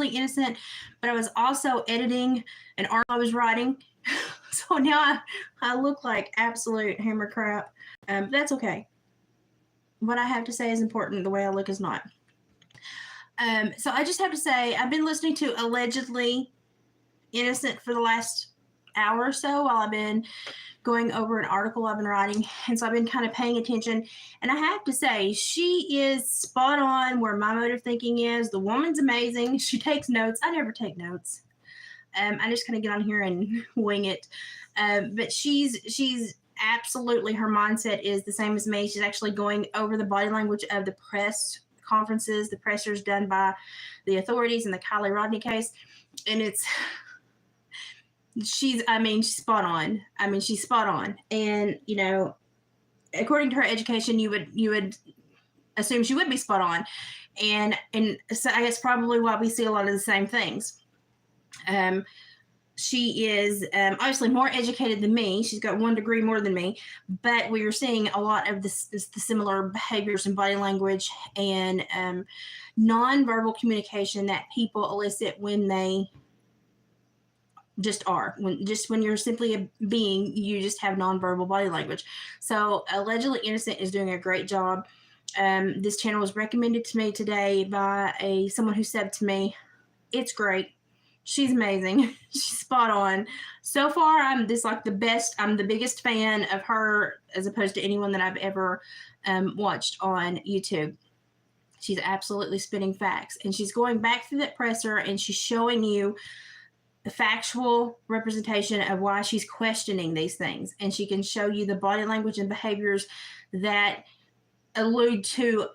allegedly innocent, but I was also editing an article I was writing. So now I look like absolute hammer crap. That's okay. What I have to say is important. The way I look is not. So I just have to say, I've been listening to Allegedly Innocent for the last hour or so while I've been going over an article I've been writing. And so I've been kind of paying attention. And I have to say, she is spot on where my mode of thinking is. The woman's amazing. She takes notes. I never take notes. I just kind of get on here and wing it. But she's absolutely, her mindset is the same as me. She's actually going over the body language of the press conferences, the pressers done by the authorities in the Kylie Rodney case. And she's spot on. She's spot on. And, according to her education, you would assume she would be spot on. And so I guess probably why we see a lot of the same things. She is obviously more educated than me. She's got 1 degree more than me, but we are seeing a lot of the similar behaviors and body language and nonverbal communication that people elicit when they just are. When you're simply a being, you just have nonverbal body language. So Allegedly Innocent is doing a great job. This channel was recommended to me today by someone who said to me, "It's great. She's amazing. She's spot on." So far, I'm the biggest fan of her as opposed to anyone that I've ever watched on YouTube. She's absolutely spitting facts. And she's going back through that presser and she's showing you the factual representation of why she's questioning these things. And she can show you the body language and behaviors that allude to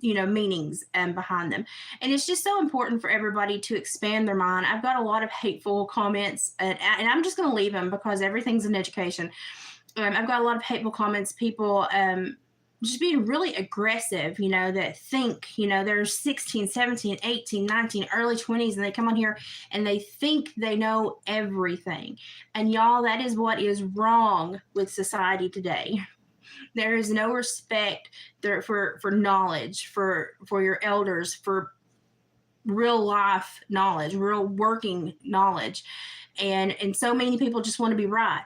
meanings behind them. And it's just so important for everybody to expand their mind. I've got a lot of hateful comments and I'm just going to leave them because everything's an education. I've got a lot of hateful comments, people just being really aggressive, that think, they're 16, 17, 18, 19, early 20s, and they come on here and they think they know everything. And y'all, that is what is wrong with society today. There is no respect there for knowledge, for your elders, for real life knowledge, real working knowledge. And so many people just want to be right.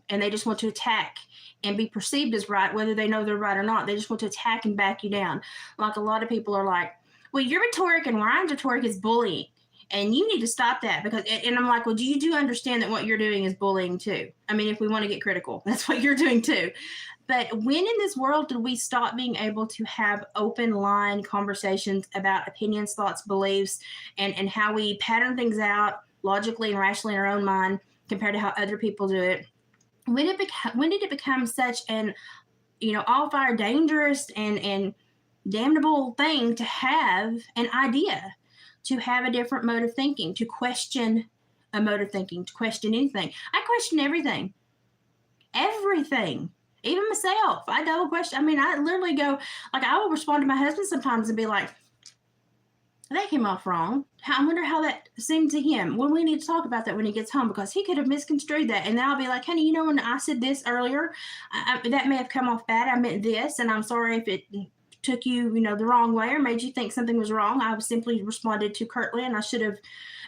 And they just want to attack and be perceived as right, whether they know they're right or not. They just want to attack and back you down. Like a lot of people are like, well, your rhetoric and Ryan's rhetoric is bullying. And you need to stop that and I'm like, well, do you understand that what you're doing is bullying too? If we want to get critical, that's what you're doing too. But when in this world did we stop being able to have open line conversations about opinions, thoughts, beliefs, and how we pattern things out logically and rationally in our own mind compared to how other people do it? When did it become such an, all fire dangerous and damnable thing to have an idea, to have a different mode of thinking, to question a mode of thinking, to question anything? I question everything. Everything. Even myself. I double question. I literally go, I will respond to my husband sometimes and be like, that came off wrong. I wonder how that seemed to him. Well, we need to talk about that when he gets home because he could have misconstrued that. And then I'll be like, honey, when I said this earlier, that may have come off bad. I meant this, and I'm sorry if it took you, the wrong way or made you think something was wrong. I simply responded too curtly, and I should have.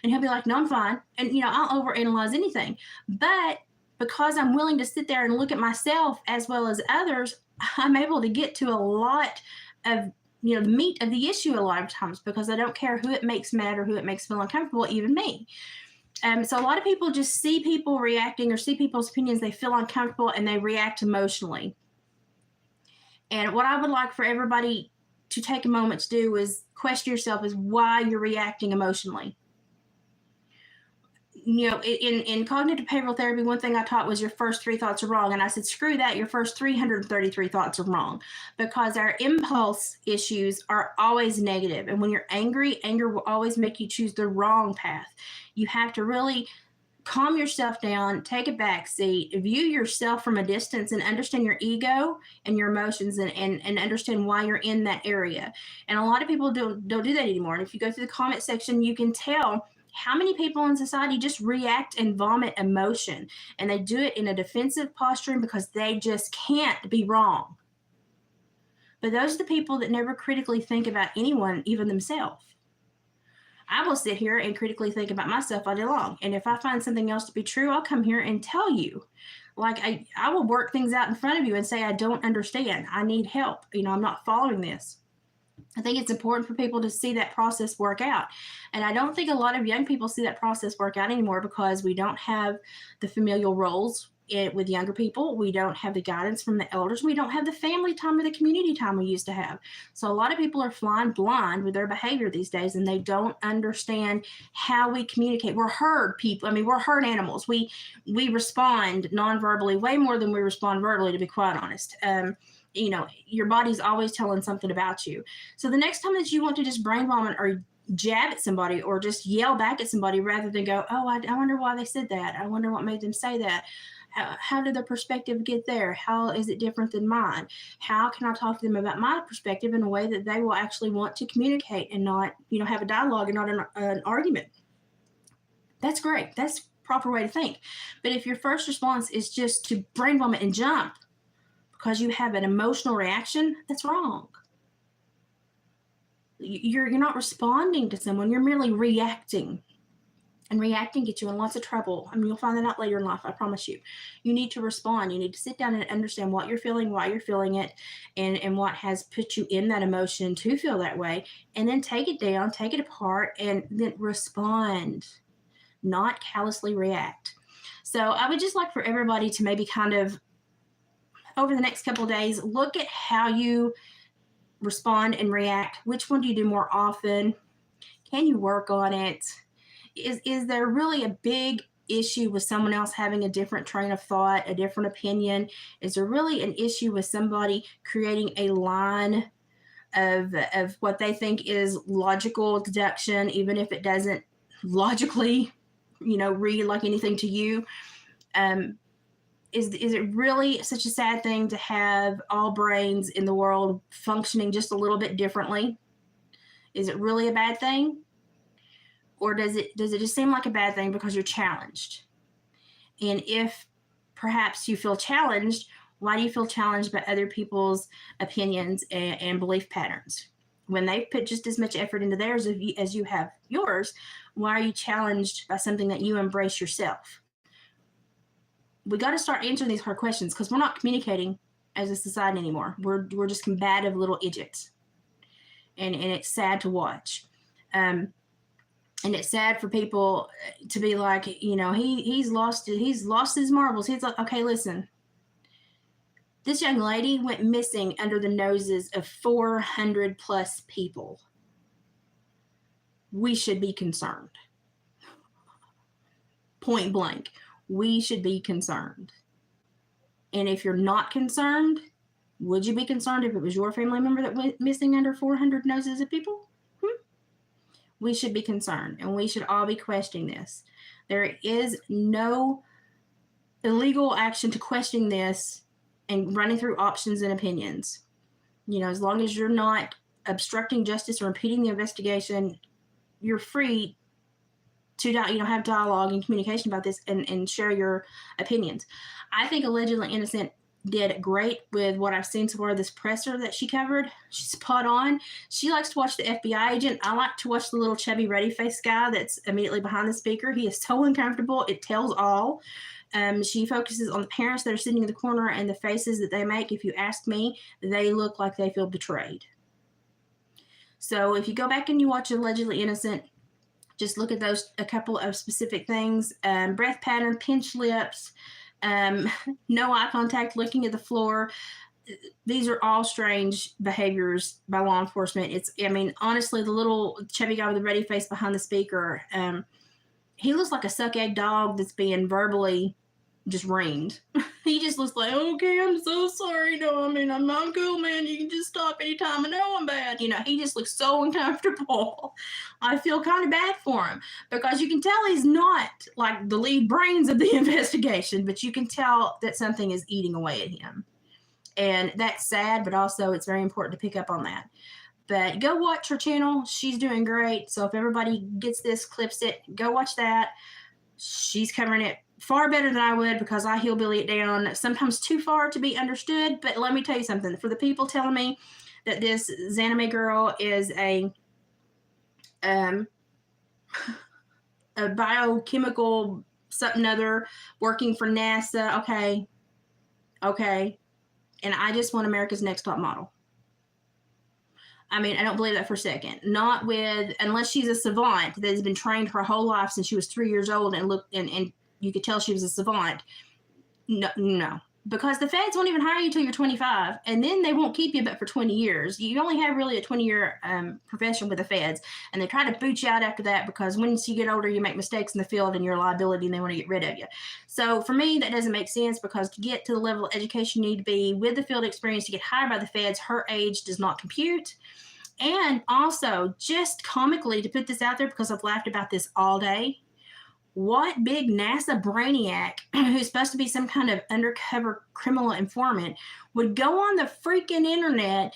And he'll be like, no, I'm fine. And, I'll overanalyze anything. But because I'm willing to sit there and look at myself as well as others, I'm able to get to a lot of the meat of the issue a lot of times because I don't care who it makes mad or who it makes feel uncomfortable, even me. So a lot of people just see people reacting or see people's opinions, they feel uncomfortable and they react emotionally. And what I would like for everybody to take a moment to do is question yourself is why you're reacting emotionally. In cognitive behavioral therapy, one thing I taught was your first 3 thoughts are wrong. And I said, screw that. Your first 333 thoughts are wrong because our impulse issues are always negative. And when you're angry, anger will always make you choose the wrong path. You have to really calm yourself down, take a back seat, view yourself from a distance and understand your ego and your emotions and understand why you're in that area. And a lot of people don't do that anymore. And if you go through the comment section, you can tell how many people in society just react and vomit emotion, and they do it in a defensive posturing because they just can't be wrong. But those are the people that never critically think about anyone, even themselves. I will sit here and critically think about myself all day long. And if I find something else to be true, I'll come here and tell you. Like I will work things out in front of you and say, I don't understand. I need help. I'm not following this. I think it's important for people to see that process work out. And I don't think a lot of young people see that process work out anymore because we don't have the familial roles with younger people. We don't have the guidance from the elders. We don't have the family time or the community time we used to have. So a lot of people are flying blind with their behavior these days, and they don't understand how we communicate. We're herd people. I mean, we're herd animals. We respond non-verbally way more than we respond verbally, to be quite honest. Your body's always telling something about you. So the next time that you want to just brain vomit or jab at somebody or just yell back at somebody rather than go, oh, I wonder why they said that. I wonder what made them say that. How did their perspective get there? How is it different than mine? How can I talk to them about my perspective in a way that they will actually want to communicate and not, have a dialogue and not an argument? That's great. That's a proper way to think. But if your first response is just to brain vomit and jump because you have an emotional reaction, that's wrong. You're not responding to someone. You're merely reacting. And reacting gets you in lots of trouble. I mean, you'll find that out later in life, I promise you. You need to respond. You need to sit down and understand what you're feeling, why you're feeling it, and what has put you in that emotion to feel that way. And then take it down, take it apart, and then respond, not callously react. So I would just like for everybody to maybe kind of, over the next couple of days, look at how you respond and react. Which one do you do more often? Can you work on it? Is there really a big issue with someone else having a different train of thought, a different opinion? Is there really an issue with somebody creating a line of what they think is logical deduction, even if it doesn't logically, read like anything to you? Is it really such a sad thing to have all brains in the world functioning just a little bit differently? Is it really a bad thing? Or does it just seem like a bad thing because you're challenged? And if perhaps you feel challenged, why do you feel challenged by other people's opinions and belief patterns? When they put just as much effort into theirs as you have yours, why are you challenged by something that you embrace yourself? We got to start answering these hard questions because we're not communicating as a society anymore. We're just combative little idiots. And it's sad to watch. And it's sad for people to be like, he's lost his marbles. He's like, okay, listen. This young lady went missing under the noses of 400 plus people. We should be concerned. Point blank. We should be concerned. And if you're not concerned, would you be concerned if it was your family member that went missing under 400 noses of people? We should be concerned, and we should all be questioning this. There is no illegal action to questioning this and running through options and opinions. As long as you're not obstructing justice or impeding the investigation, you're free to have dialogue and communication about this and share your opinions. I think Allegedly Innocent did great with what I've seen so far. This presser that she covered, she's spot on. She likes to watch the FBI agent. I like to watch the little chubby ready face guy that's immediately behind the speaker. He is so uncomfortable. It tells all. She focuses on the parents that are sitting in the corner and the faces that they make. If you ask me, they look like they feel betrayed. So if you go back and you watch Allegedly Innocent, just look at a couple of specific things. Breath pattern, pinched lips, no eye contact, looking at the floor. These are all strange behaviors by law enforcement. Honestly, the little chubby guy with the ready face behind the speaker, he looks like a suck egg dog that's being verbally just ringed. He just looks like, okay, I'm so sorry. No, I'm cool, man. You can just stop anytime. I know I'm bad. He just looks so uncomfortable. I feel kind of bad for him because you can tell he's not like the lead brains of the investigation, but you can tell that something is eating away at him. And that's sad, but also it's very important to pick up on that. But go watch her channel. She's doing great. So if everybody gets this, clips it, go watch that. She's covering it far better than I would because I hillbilly it down sometimes too far to be understood. But let me tell you something. For the people telling me that this Zanime girl is a a biochemical something other working for NASA. Okay. And I just want America's Next Top Model. I mean, I don't believe that for a second. Not with, unless she's a savant that has been trained her whole life since she was 3 years old and looked, and you could tell she was a savant. No. Because the feds won't even hire you till you're 25, and then they won't keep you but for 20 years. You only have really a 20-year profession with the feds, and they try to boot you out after that because once you get older, you make mistakes in the field and you're a liability and they want to get rid of you. So for me, that doesn't make sense because to get to the level of education you need to be with the field experience to get hired by the feds, her age does not compute. And also, just comically, to put this out there because I've laughed about this all day, what big NASA brainiac who's supposed to be some kind of undercover criminal informant would go on the freaking internet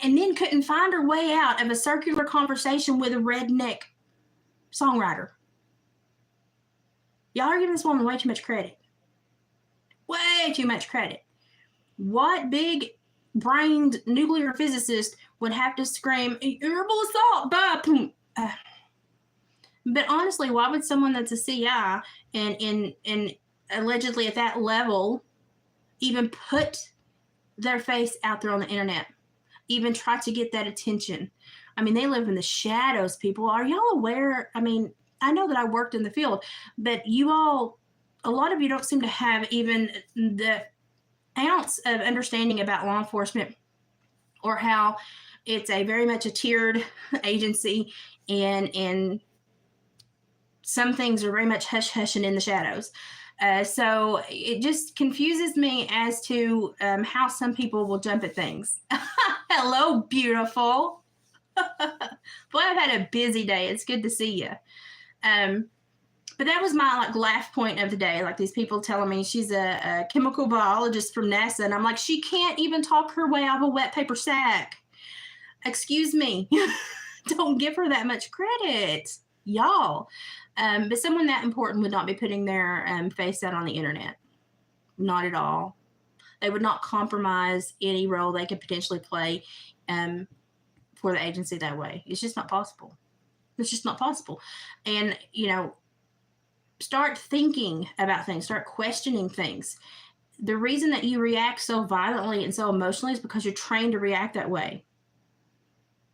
and then couldn't find her way out of a circular conversation with a redneck songwriter? Y'all are giving this woman way too much credit. Way too much credit. What big brained nuclear physicist would have to scream, herbal assault, but honestly, why would someone that's a CI and allegedly at that level even put their face out there on the internet, even try to get that attention? I mean, they live in the shadows, people. Are y'all aware? I mean, I know that I worked in the field, but you all, a lot of you don't seem to have even the ounce of understanding about law enforcement or how it's a very much a tiered agency, and some things are very much hush-hush and in the shadows. So it just confuses me as to how some people will jump at things. Hello, beautiful. Boy, I've had a busy day. It's good to see you. But that was my laugh point of the day. Like these people telling me she's a chemical biologist from NASA, and I'm like, she can't even talk her way out of a wet paper sack. Excuse me. Don't give her that much credit, y'all. But someone that important would not be putting their face out on the internet. Not at all. They would not compromise any role they could potentially play for the agency that way. It's just not possible. It's just not possible. And, start thinking about things, start questioning things. The reason that you react so violently and so emotionally is because you're trained to react that way.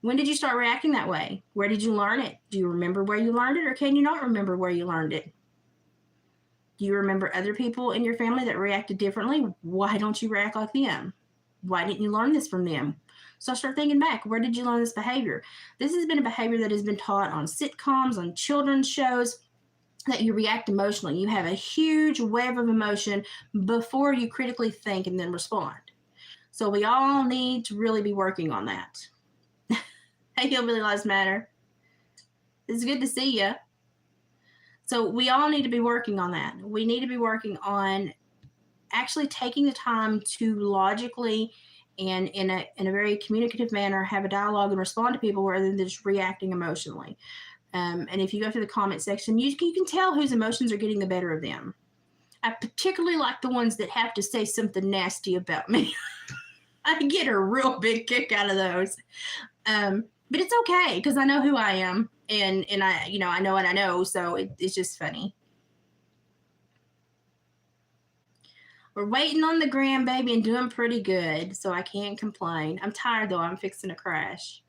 When did you start reacting that way? Where did you learn it? Do you remember where you learned it, or can you not remember where you learned it? Do you remember other people in your family that reacted differently? Why don't you react like them? Why didn't you learn this from them? So start thinking back. Where did you learn this behavior? This has been a behavior that has been taught on sitcoms, on children's shows, that you react emotionally. You have a huge wave of emotion before you critically think and then respond. So we all need to really be working on that. Hey, Hillbilly Lives Matter. It's good to see you. So we all need to be working on that. We need to be working on actually taking the time to logically and in a very communicative manner have a dialogue and respond to people rather than just reacting emotionally. And if you go through the comment section, you can tell whose emotions are getting the better of them. I particularly like the ones that have to say something nasty about me. I get a real big kick out of those. But it's okay because I know who I am, and I know what I know, so it's just funny. We're waiting on the grandbaby and doing pretty good, so I can't complain. I'm tired though. I'm fixing to crash.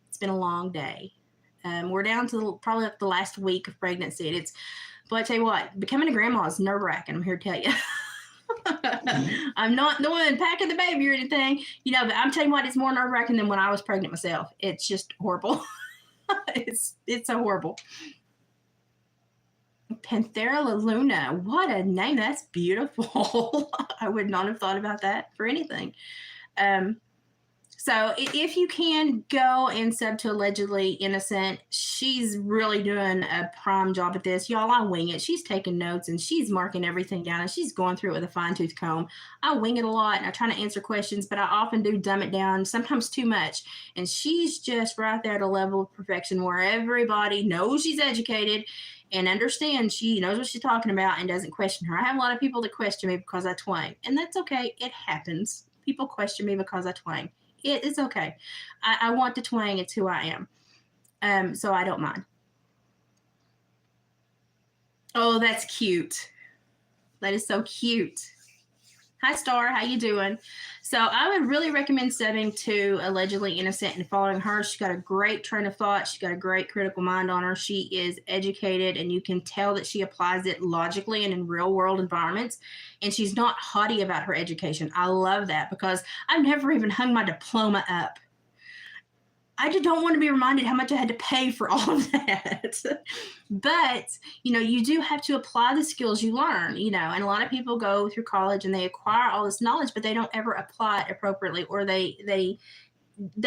It's been a long day. We're down to probably the last week of pregnancy. And but I tell you what, becoming a grandma is nerve-wracking. I'm here to tell you. I'm not the one packing the baby or anything, but I'm telling you what, it's more nerve-wracking than when I was pregnant myself. It's just horrible. It's so horrible. Panthera Luna, what a name. That's beautiful. I would not have thought about that for anything. So if you can go and sub to Allegedly Innocent, she's really doing a prime job at this. Y'all, I wing it. She's taking notes and she's marking everything down and she's going through it with a fine-tooth comb. I wing it a lot and I try to answer questions, but I often do dumb it down, sometimes too much. And she's just right there at a level of perfection where everybody knows she's educated and understands she knows what she's talking about and doesn't question her. I have a lot of people that question me because I twang, and that's okay. It happens. People question me because I twang. It's okay. I want to twang. It's who I am. So I don't mind. Oh, that's cute. That is so cute. Hi, Star. How you doing? So I would really recommend subbing to Allegedly Innocent and following her. She's got a great train of thought. She's got a great critical mind on her. She is educated, and you can tell that she applies it logically and in real world environments. And she's not haughty about her education. I love that because I've never even hung my diploma up. I just don't want to be reminded how much I had to pay for all of that. But, you do have to apply the skills you learn, and a lot of people go through college and they acquire all this knowledge, but they don't ever apply it appropriately, or they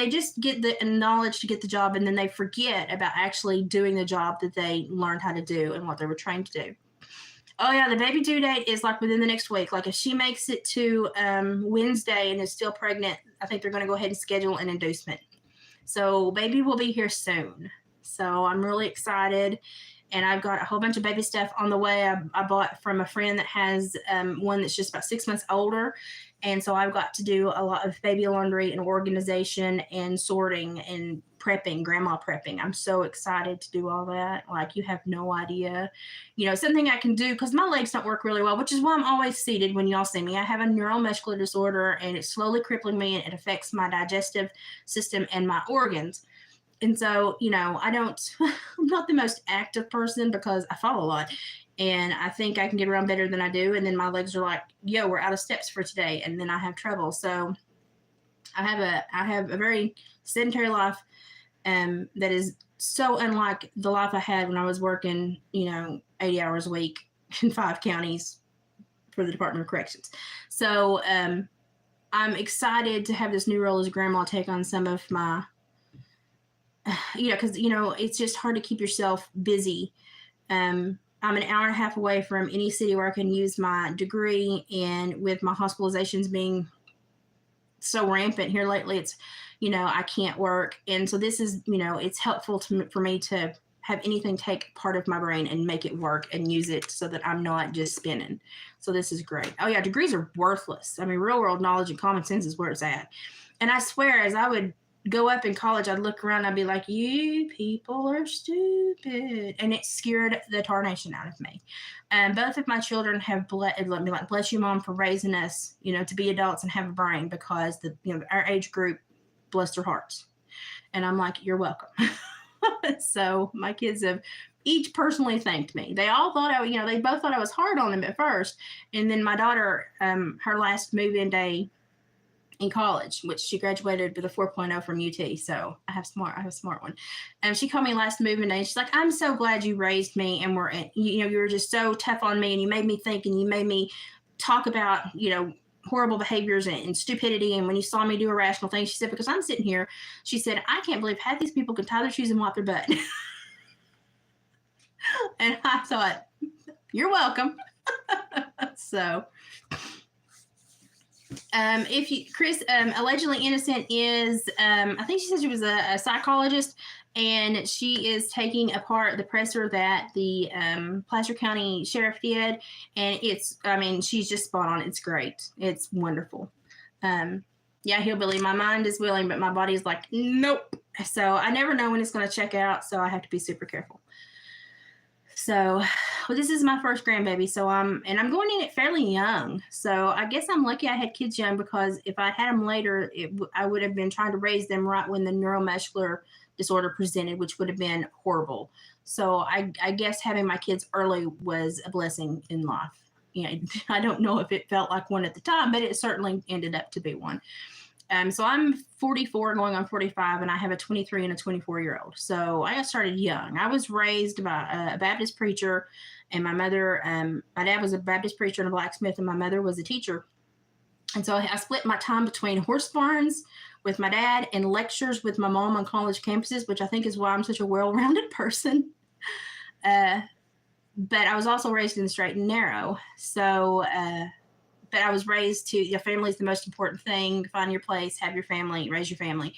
just get the knowledge to get the job and then they forget about actually doing the job that they learned how to do and what they were trained to do. Oh yeah, the baby due date is like within the next week. Like if she makes it to Wednesday and is still pregnant, I think they're going to go ahead and schedule an inducement. So baby will be here soon. So I'm really excited. And I've got a whole bunch of baby stuff on the way. I bought from a friend that has one that's just about 6 months older. And so I've got to do a lot of baby laundry and organization and sorting and prepping, grandma prepping. I'm so excited to do all that. Like you have no idea. Something I can do because my legs don't work really well, which is why I'm always seated when y'all see me. I have a neuromuscular disorder and it's slowly crippling me and it affects my digestive system and my organs. And so, I'm not the most active person because I fall a lot and I think I can get around better than I do. And then my legs are like, yo, we're out of steps for today. And then I have trouble. So I have a very sedentary life that is so unlike the life I had when I was working, 80 hours a week in 5 counties for the Department of Corrections. So I'm excited to have this new role as grandma take on some of my, because, it's just hard to keep yourself busy. I'm an hour and a half away from any city where I can use my degree, and with my hospitalizations being so rampant here lately, it's, I can't work. And so this is, it's helpful for me to have anything take part of my brain and make it work and use it so that I'm not just spinning. So this is great. Oh yeah, degrees are worthless. I mean, real world knowledge and common sense is where it's at. And I swear, as I would go up in college, I'd look around, I'd be like, you people are stupid. And it scared the tarnation out of me. Both of my children have let me like, bless you, Mom, for raising us, to be adults and have a brain, because our age group, bless their hearts. And I'm like, you're welcome. So my kids have each personally thanked me. They all thought they both thought I was hard on them at first. And then my daughter, her last move-in day in college, which she graduated with a 4.0 from UT. So I have a smart one. And she called me last move-in day and she's like, I'm so glad you raised me and you were just so tough on me and you made me think and you made me talk about, horrible behaviors and stupidity. And when you saw me do irrational things, she said, because I'm sitting here, she said, I can't believe half these people can tie their shoes and wipe their butt. And I thought, you're welcome. So Chris, Allegedly Innocent is, I think she said she was a psychologist, and she is taking apart the presser that the Placer County Sheriff did, and she's just spot on. It's great. It's wonderful. Yeah, Hillbilly, my mind is willing, but my body's like, nope. So I never know when it's going to check out, so I have to be super careful. So, well, this is my first grandbaby. So I'm going in it fairly young. So I guess I'm lucky I had kids young, because if I had them later, I would have been trying to raise them right when the neuromuscular disorder presented, which would have been horrible. So I guess having my kids early was a blessing in life. I don't know if it felt like one at the time, but it certainly ended up to be one. So I'm 44 going on 45, and I have a 23 and a 24-year-old. So I got started young. I was raised by a Baptist preacher, and my mother, my dad was a Baptist preacher and a blacksmith, and my mother was a teacher. And so I split my time between horse barns with my dad and lectures with my mom on college campuses, which I think is why I'm such a well-rounded person. But I was also raised in the straight and narrow. So, but I was raised to, your family is the most important thing. Find your place, have your family, raise your family.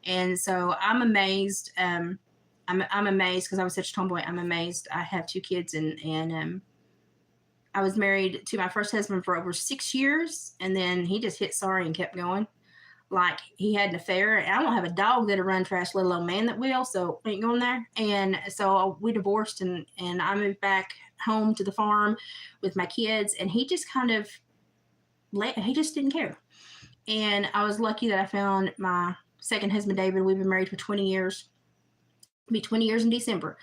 And so I'm amazed. I'm amazed because I was such a tomboy. I'm amazed. I have 2 kids, and I was married to my first husband for over 6 years, and then he just hit sorry and kept going. like he had an affair. And I don't have a dog that'll run trash, let alone man that will. So ain't going there. And so we divorced, and I moved back home to the farm with my kids. And he just kind of he just didn't care. And I was lucky that I found my second husband, David. We've been married for 20 years. It'll be 20 years in December.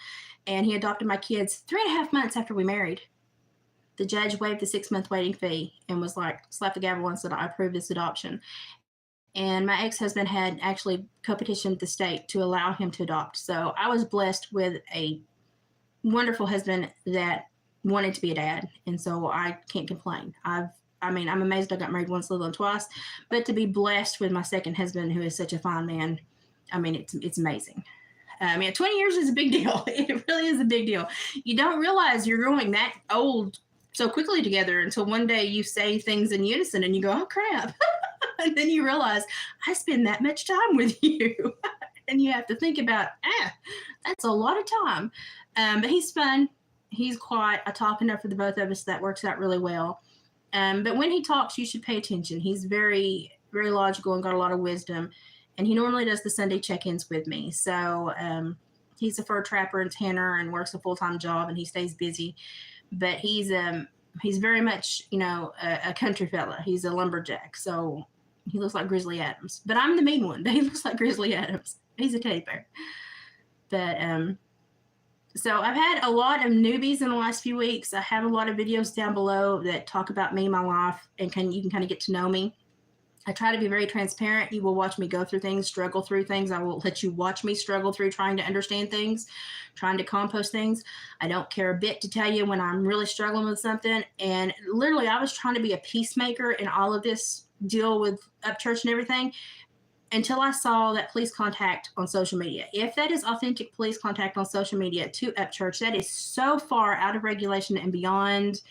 And he adopted my kids 3.5 months after we married. The judge waived the 6-month waiting fee and was like, slapped the gavel and said, I approve this adoption. And my ex-husband had actually co-petitioned the state to allow him to adopt. So I was blessed with a wonderful husband that wanted to be a dad. And so I can't complain. I'm amazed I got married once, let alone twice. But to be blessed with my second husband, who is such a fine man, I mean, it's amazing. 20 years is a big deal. It really is a big deal. You don't realize you're growing that old so quickly together until one day you say things in unison and you go, oh, crap. And then you realize I spend that much time with you. And you have to think about, that's a lot of time. But he's fun. He's quiet. I talk enough for the both of us. That works out really well. But when he talks, you should pay attention. He's very, very logical and got a lot of wisdom. And he normally does the Sunday check-ins with me. So he's a fur trapper and tanner and works a full-time job, and he stays busy. But he's very much, a country fella. He's a lumberjack. So he looks like Grizzly Adams. But I'm the mean one. But he looks like Grizzly Adams. He's a teddy bear. But so I've had a lot of newbies in the last few weeks. I have a lot of videos down below that talk about me, my life, and you can kind of get to know me. I try to be very transparent. You will watch me go through things, struggle through things. I will let you watch me struggle through trying to understand things, trying to compost things. I don't care a bit to tell you when I'm really struggling with something. And literally, I was trying to be a peacemaker in all of this deal with Upchurch and everything until I saw that police contact on social media. If that is authentic police contact on social media to Upchurch, that is so far out of regulation and beyond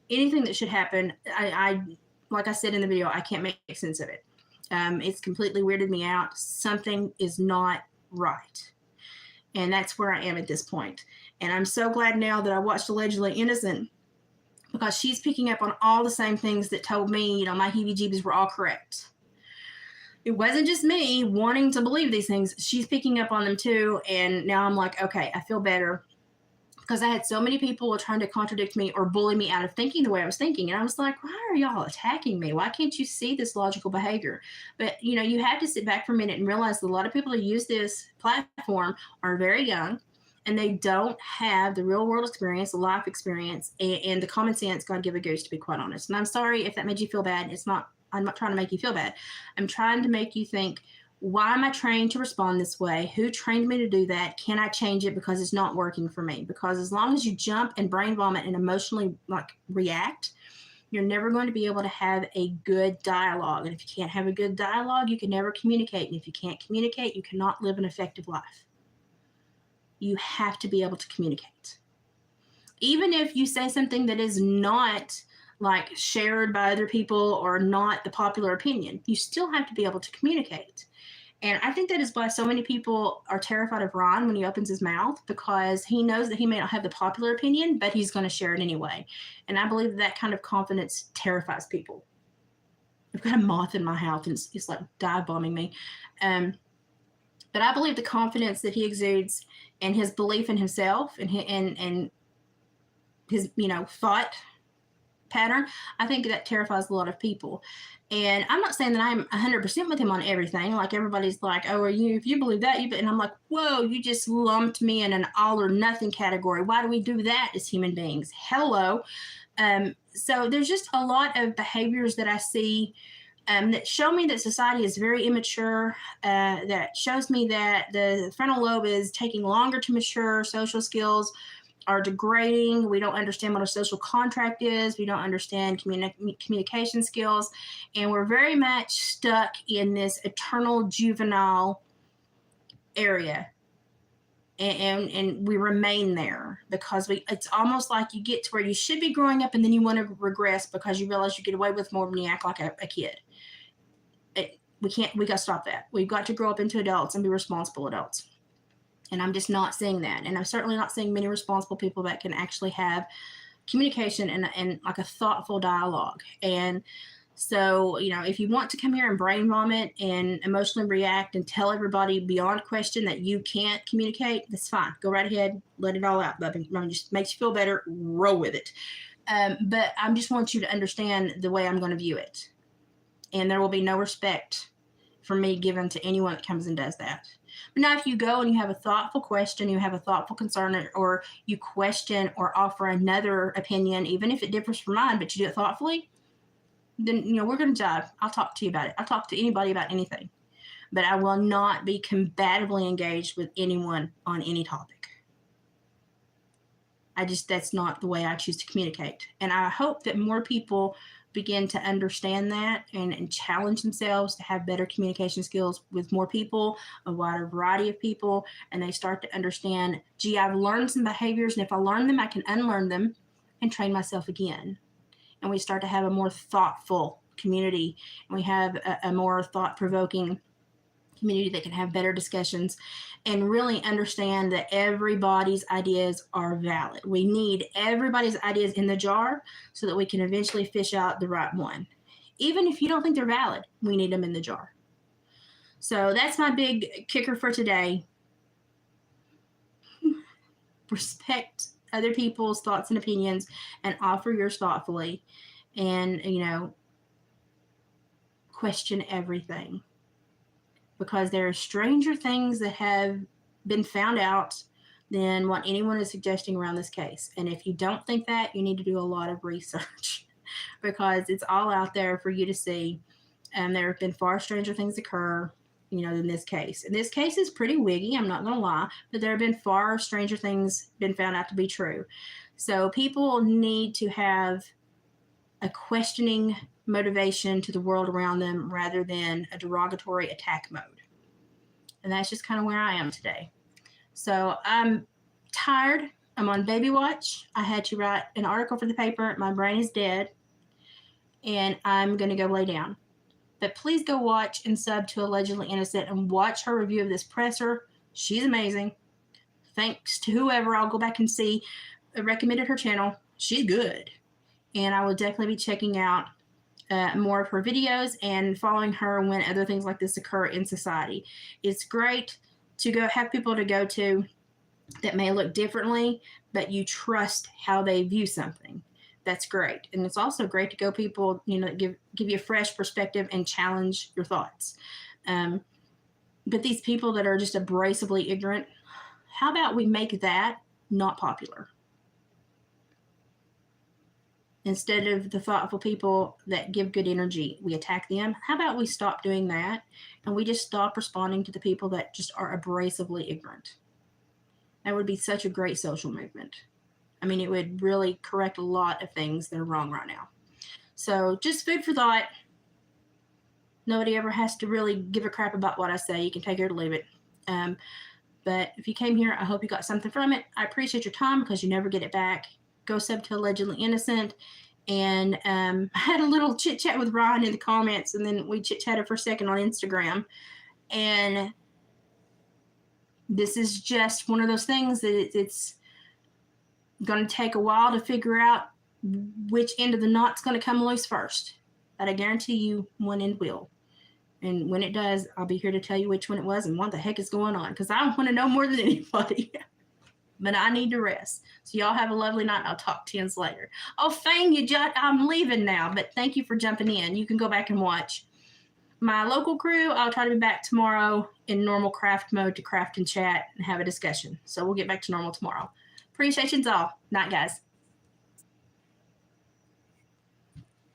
anything that should happen. I like I said in the video, I can't make sense of it. It's completely weirded me out. Something is not right. And that's where I am at this point. And I'm so glad now that I watched Allegedly Innocent, because she's picking up on all the same things that told me, my heebie-jeebies were all correct. It wasn't just me wanting to believe these things. She's picking up on them too. And now I'm like, okay, I feel better. Because I had so many people trying to contradict me or bully me out of thinking the way I was thinking. And I was like, why are y'all attacking me? Why can't you see this logical behavior? But, you have to sit back for a minute and realize that a lot of people who use this platform are very young, and they don't have the real world experience, the life experience, and the common sense God give a goose, to be quite honest. And I'm sorry if that made you feel bad. I'm not trying to make you feel bad. I'm trying to make you think, why am I trained to respond this way? Who trained me to do that? Can I change it because it's not working for me? Because as long as you jump and brain vomit and emotionally react, you're never going to be able to have a good dialogue. And if you can't have a good dialogue, you can never communicate. And if you can't communicate, you cannot live an effective life. You have to be able to communicate. Even if you say something that is not shared by other people or not the popular opinion, you still have to be able to communicate. And I think that is why so many people are terrified of Ron when he opens his mouth, because he knows that he may not have the popular opinion, but he's going to share it anyway. And I believe that kind of confidence terrifies people. I've got a moth in my house, and it's like dive bombing me. But I believe the confidence that he exudes and his belief in himself and his thought pattern, I think that terrifies a lot of people. And I'm not saying that I'm 100% with him on everything. Like, everybody's like, oh, if you believe that, and I'm like, whoa, you just lumped me in an all or nothing category. Why do we do that as human beings? Hello. So there's just a lot of behaviors that I see that show me that society is very immature, that shows me that the frontal lobe is taking longer to mature, social skills are degrading. We don't understand what a social contract is. We don't understand communication skills. And we're very much stuck in this eternal juvenile area. And we remain there because it's almost like you get to where you should be growing up and then you want to regress because you realize you get away with more when you act like a kid. We got to stop that. We've got to grow up into adults and be responsible adults. And I'm just not seeing that. And I'm certainly not seeing many responsible people that can actually have communication and like a thoughtful dialogue. And So, if you want to come here and brain vomit and emotionally react and tell everybody beyond question that you can't communicate, that's fine. Go right ahead, let it all out, Bubby. Just makes you feel better. Roll with it. But I just want you to understand the way I'm going to view it. And there will be no respect from me given to anyone that comes and does that. But now if you go and you have a thoughtful question, you have a thoughtful concern, or you question or offer another opinion, even if it differs from mine, but you do it thoughtfully, then, we're going to jive. I'll talk to you about it. I'll talk to anybody about anything. But I will not be combatively engaged with anyone on any topic. That's not the way I choose to communicate. And I hope that more people begin to understand that and challenge themselves to have better communication skills with more people, a wider variety of people, and they start to understand, gee, I've learned some behaviors, and if I learn them, I can unlearn them and train myself again. And we start to have a more thoughtful community, and we have a more thought-provoking community that can have better discussions and really understand that everybody's ideas are valid. We need everybody's ideas in the jar so that we can eventually fish out the right one. Even if you don't think they're valid, we need them in the jar. So that's my big kicker for today. Respect other people's thoughts and opinions and offer yours thoughtfully, and, question everything. Because there are stranger things that have been found out than what anyone is suggesting around this case. And if you don't think that, you need to do a lot of research because it's all out there for you to see. And there have been far stranger things occur, than this case. And this case is pretty wiggy, I'm not going to lie, but there have been far stranger things been found out to be true. So people need to have a questioning motivation to the world around them rather than a derogatory attack mode. And that's just kind of where I am today. So I'm tired. I'm on baby watch. I had to write an article for the paper. My brain is dead. And I'm going to go lay down. But please go watch and sub to Allegedly Innocent and watch her review of this presser. She's amazing. Thanks to whoever, I'll go back and see, recommended her channel. She's good. And I will definitely be checking out more of her videos and following her when other things like this occur in society. It's great to go have people to go to that may look differently, but you trust how they view something. That's great. And it's also great to go people, give you a fresh perspective and challenge your thoughts. But these people that are just abrasively ignorant, how about we make that not popular? Instead of the thoughtful people that give good energy, we attack them. How about we stop doing that and we just stop responding to the people that just are abrasively ignorant? That would be such a great social movement. I mean, it would really correct a lot of things that are wrong right now. So just food for thought. Nobody ever has to really give a crap about what I say. You can take it or leave it. But if you came here, I hope you got something from it. I appreciate your time because you never get it back. Go sub to Allegedly Innocent. And I had a little chit chat with Ryan in the comments, and then we chit chatted for a second on Instagram. And this is just one of those things that it's going to take a while to figure out which end of the knot's going to come loose first. But I guarantee you one end will. And when it does, I'll be here to tell you which one it was and what the heck is going on, because I want to know more than anybody. But I need to rest. So y'all have a lovely night. I'll talk to you later. Oh, Fang, I'm leaving now, but thank you for jumping in. You can go back and watch my local crew. I'll try to be back tomorrow in normal craft mode to craft and chat and have a discussion. So we'll get back to normal tomorrow. Appreciations all. Night, guys.